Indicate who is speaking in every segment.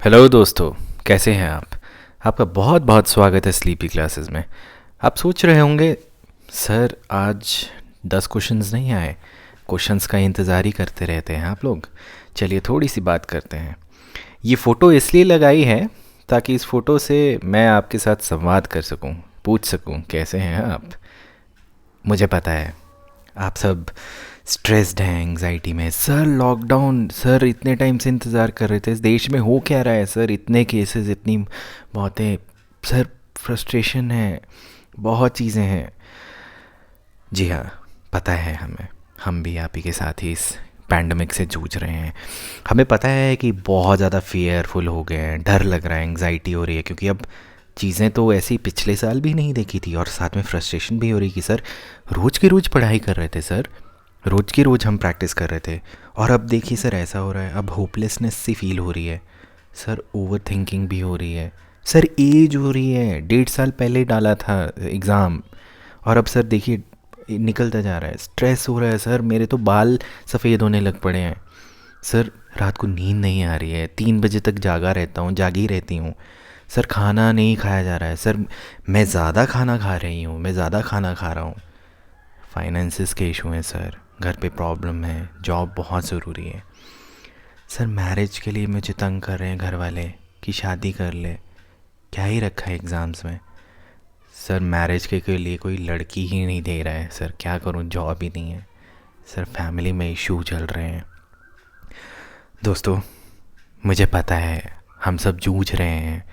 Speaker 1: Hello दोस्तों, कैसे हैं आप? आपका बहुत बहुत स्वागत है स्लीपी क्लासेस में। आप सोच रहे होंगे, सर आज 10 क्वेश्चंस नहीं आए। क्वेश्चंस का इंतज़ार ही करते रहते हैं आप लोग। चलिए थोड़ी सी बात करते हैं। ये फ़ोटो इसलिए लगाई है ताकि इस फ़ोटो से मैं आपके साथ संवाद कर सकूं, पूछ सकूं कैसे हैं आप। मुझे पता है आप सब स्ट्रेस्ड हैं, एंग्जाइटी में। सर लॉकडाउन, सर इतने टाइम से इंतज़ार कर रहे थे, इस देश में हो क्या रहा है सर, इतने केसेस, इतनी मौतें। सर फ्रस्ट्रेशन है, बहुत चीज़ें हैं। जी हाँ, पता है हमें। हम भी आप ही के साथ ही इस पैंडमिक से जूझ रहे हैं। हमें पता है कि बहुत ज़्यादा फियरफुल हो गए हैं, डर लग रहा है, एंग्जाइटी हो रही है, क्योंकि अब चीज़ें तो ऐसी पिछले साल भी नहीं देखी थी। और साथ में फ्रस्ट्रेशन भी हो रही कि सर रोज़ की रोज़ पढ़ाई कर रहे थे सर, रोज़ की रोज़ हम प्रैक्टिस कर रहे थे, और अब देखिए सर ऐसा हो रहा है। अब होपलेसनेस सी फील हो रही है सर, ओवर थिंकिंग भी हो रही है सर, एज हो रही है। 1.5 साल पहले डाला था एग्ज़ाम, और अब सर देखिए निकलता जा रहा है। स्ट्रेस हो रहा है सर, मेरे तो बाल सफ़ेद होने लग पड़े हैं सर। रात को नींद नहीं आ रही है, 3 बजे तक जागा रहता हूँ, जागी रहती हूँ सर। खाना नहीं खाया जा रहा है सर, मैं ज़्यादा खाना खा रही हूँ, मैं ज़्यादा खाना खा रहा हूँ। फाइनेंसिस के इशू हैं सर, घर पे प्रॉब्लम है, जॉब बहुत ज़रूरी है सर। मैरिज के लिए मुझे तंग कर रहे हैं घर वाले कि शादी कर ले। क्या ही रखा है एग्ज़ाम्स में सर, मैरिज के लिए कोई लड़की ही नहीं दे रहा है सर। क्या करूं, जॉब ही नहीं है सर, फैमिली में इशू चल रहे हैं। दोस्तों, मुझे पता है हम सब जूझ रहे हैं।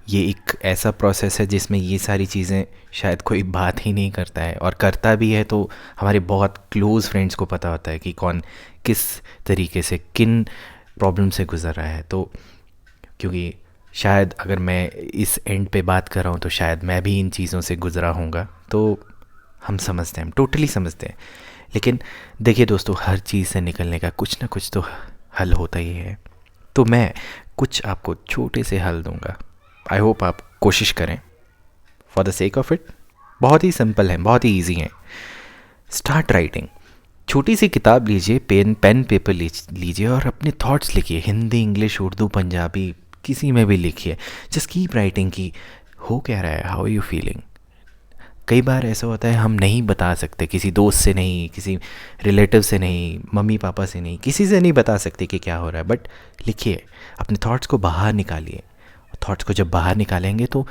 Speaker 1: ये एक ऐसा प्रोसेस है जिसमें ये सारी चीज़ें शायद कोई बात ही नहीं करता है, और करता भी है तो हमारे बहुत क्लोज़ फ्रेंड्स को पता होता है कि कौन किस तरीके से किन प्रॉब्लम से गुज़र रहा है। तो क्योंकि शायद अगर मैं इस एंड पे बात कर रहा हूँ तो शायद मैं भी इन चीज़ों से गुज़रा हूँगा, तो हम समझते हैं, हम टोटली समझते हैं। लेकिन देखिए दोस्तों, हर चीज़ से निकलने का कुछ ना कुछ तो हल होता ही है। तो मैं कुछ आपको छोटे से हल दूंगा। आई होप आप कोशिश करें for the sake of it. बहुत ही सिंपल है, बहुत ही ईजी है। Start writing. छोटी सी किताब लीजिए, पेन पेपर लीजिए और अपने थॉट्स लिखिए। हिंदी, इंग्लिश, उर्दू, पंजाबी, किसी में भी लिखिए। जस्ट कीप राइटिंग की हो क्या रहा है, हाउ आर यू फीलिंग। कई बार ऐसा होता है हम नहीं बता सकते, किसी दोस्त से नहीं, किसी रिलेटिव से नहीं, मम्मी पापा से नहीं, किसी से नहीं बता सकते कि क्या हो रहा है। बट लिखिए, अपने थॉट्स को बाहर निकालिए। थॉट्स को जब बाहर निकालेंगे तो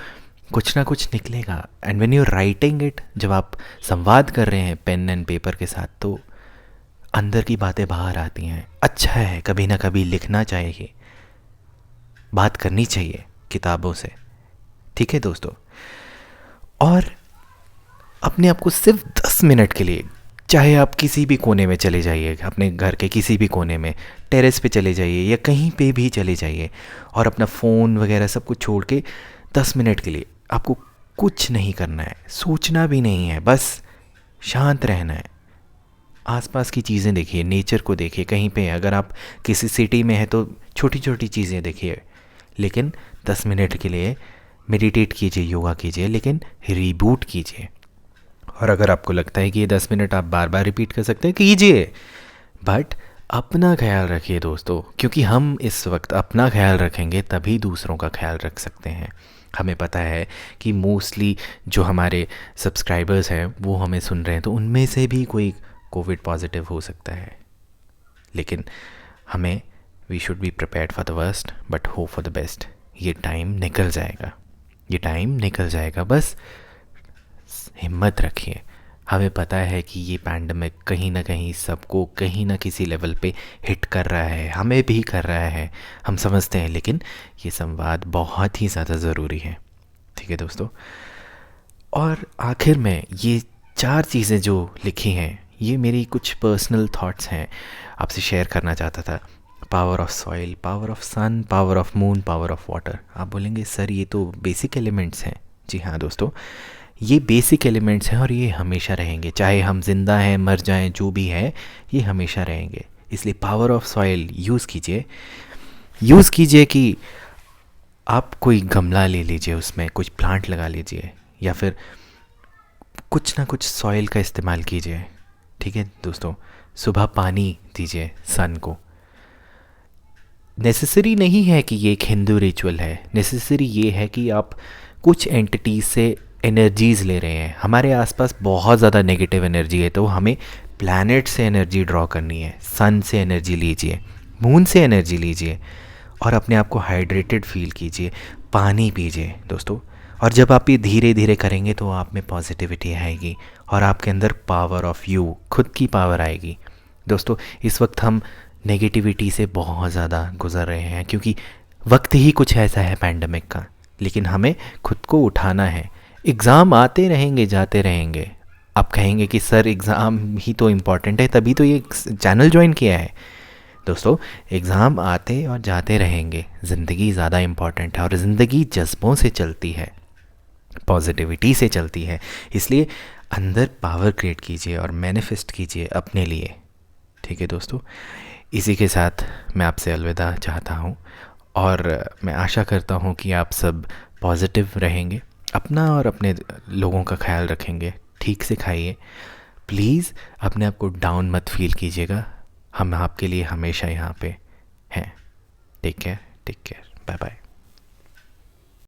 Speaker 1: कुछ ना कुछ निकलेगा। And when you writing it, जब आप संवाद कर रहे हैं पेन एंड पेपर के साथ, तो अंदर की बातें बाहर आती हैं। अच्छा है, कभी ना कभी लिखना चाहिए, बात करनी चाहिए किताबों से। ठीक है दोस्तों। और अपने आप को सिर्फ 10 मिनट के लिए, चाहे आप किसी भी कोने में चले जाइए, अपने घर के किसी भी कोने में, टेरेस पे चले जाइए या कहीं पे भी चले जाइए, और अपना फ़ोन वगैरह सब कुछ छोड़ के 10 मिनट के लिए आपको कुछ नहीं करना है, सोचना भी नहीं है, बस शांत रहना है। आसपास की चीज़ें देखिए, नेचर को देखिए। कहीं पे अगर आप किसी सिटी में हैं तो छोटी छोटी चीज़ें देखिए, लेकिन 10 मिनट के लिए मेडिटेट कीजिए, योगा कीजिए, लेकिन रीबूट कीजिए। और अगर आपको लगता है कि ये 10 मिनट आप बार बार रिपीट कर सकते हैं, कीजिए। बट अपना ख्याल रखिए दोस्तों, क्योंकि हम इस वक्त अपना ख्याल रखेंगे तभी दूसरों का ख्याल रख सकते हैं। हमें पता है कि मोस्टली जो हमारे सब्सक्राइबर्स हैं वो हमें सुन रहे हैं, तो उनमें से भी कोई कोविड पॉजिटिव हो सकता है। लेकिन हमें, we should be prepared for the worst but hope for the best. ये टाइम निकल जाएगा, ये टाइम निकल जाएगा, बस हिम्मत रखिए। हमें पता है कि ये पैंडमिक कहीं ना कहीं सबको कहीं ना किसी लेवल पे हिट कर रहा है, हमें भी कर रहा है, हम समझते हैं। लेकिन ये संवाद बहुत ही ज़्यादा ज़रूरी है। ठीक है दोस्तों। और आखिर में ये 4 चीज़ें जो लिखी हैं, ये मेरी कुछ पर्सनल थॉट्स हैं, आपसे शेयर करना चाहता था। Power of soil, power of sun, power of moon, power of water. आप बोलेंगे सर ये तो बेसिक एलिमेंट्स हैं। जी हाँ दोस्तों, ये बेसिक एलिमेंट्स हैं और ये हमेशा रहेंगे, चाहे हम जिंदा हैं, मर जाएं, जो भी है, ये हमेशा रहेंगे। इसलिए पावर ऑफ सॉइल यूज़ कीजिए। यूज़ कीजिए कि आप कोई गमला ले लीजिए, उसमें कुछ प्लांट लगा लीजिए, या फिर कुछ ना कुछ सॉइल का इस्तेमाल कीजिए। ठीक है दोस्तों। सुबह पानी दीजिए सन को। नेसेसरी नहीं है कि ये एक हिंदू रिचुअल है, नेसेसरी ये है कि आप कुछ एंटिटीज से एनर्जीज़ ले रहे हैं। हमारे आसपास बहुत ज़्यादा नेगेटिव एनर्जी है, तो हमें प्लैनेट से एनर्जी ड्रॉ करनी है। सन से एनर्जी लीजिए, मून से एनर्जी लीजिए और अपने आप को हाइड्रेटेड फील कीजिए, पानी पीजिए दोस्तों। और जब आप ये धीरे धीरे करेंगे तो आप में पॉजिटिविटी आएगी और आपके अंदर पावर ऑफ यू, खुद की पावर आएगी। दोस्तों इस वक्त हम नेगेटिविटी से बहुत ज़्यादा गुजर रहे हैं, क्योंकि वक्त ही कुछ ऐसा है पैंडमिक का, लेकिन हमें खुद को उठाना है। एग्ज़ाम आते रहेंगे जाते रहेंगे। आप कहेंगे कि सर एग्ज़ाम ही तो इम्पॉर्टेंट है, तभी तो ये चैनल ज्वाइन किया है। दोस्तों एग्ज़ाम आते और जाते रहेंगे, ज़िंदगी ज़्यादा इम्पॉर्टेंट है और ज़िंदगी जज्बों से चलती है, पॉजिटिविटी से चलती है। इसलिए अंदर पावर क्रिएट कीजिए और मैनिफेस्ट कीजिए अपने लिए। ठीक है दोस्तों, इसी के साथ मैं आपसे अलविदा चाहता हूँ और मैं आशा करता हूँ कि आप सब पॉजिटिव रहेंगे, अपना और अपने लोगों का ख्याल रखेंगे, ठीक से खाइए। प्लीज़ अपने आप को डाउन मत फील कीजिएगा। हम आपके लिए हमेशा यहाँ पे हैं। Take care, take care, bye bye.